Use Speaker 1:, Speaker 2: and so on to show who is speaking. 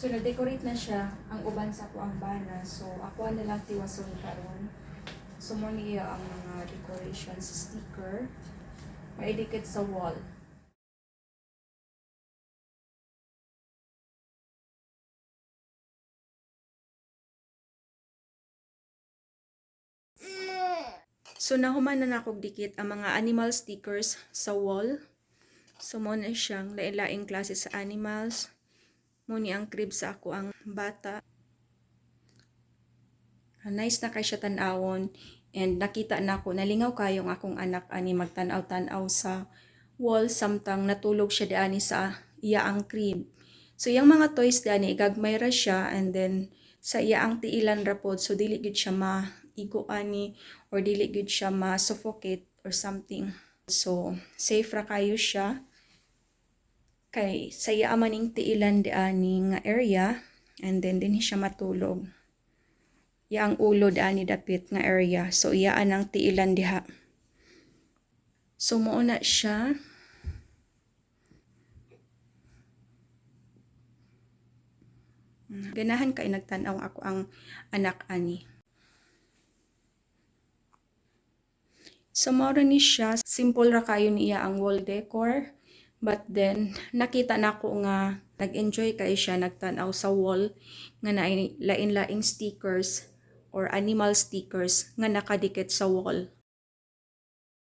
Speaker 1: So, na-decorate na siya ang uban sa ako ang bana. So, ako na lang tiwason karon. So, mo niya ang mga decorations sticker. Maidikit sa wall. So, nahuman na nakog dikit ang mga animal stickers sa wall. So, mo na siyang lain-laing klase sa animals. Muni ang crib sa ako ang bata. Nice na kay siya tan-awon. And nakita na ako, nalingaw kayong akong anak ani magtanaw-tanaw sa wall samtang natulog siya diani sa iya ang crib. So, yung mga toys diani, igagmay ra siya and then sa iya ang tiilan ra pod. So, dili gid siya maigo ani or dili gid siya ma-suffocate or something. So, safe ra kayo siya. Kay sa iya maning tiilan diani nga area and then din siya matulog. Iya ang ulo diani dapit nga area. So iya anang tiilan diha. So mao na siya. Ganahan kay nagtan-aw ako ang anak ani. So mao ni siya, simple ra kayo niya ang wall decor. But then, nakita na ko nga nag-enjoy kayo siya nagtanaw sa wall nga na lain-laing stickers or animal stickers nga nakadikit sa wall.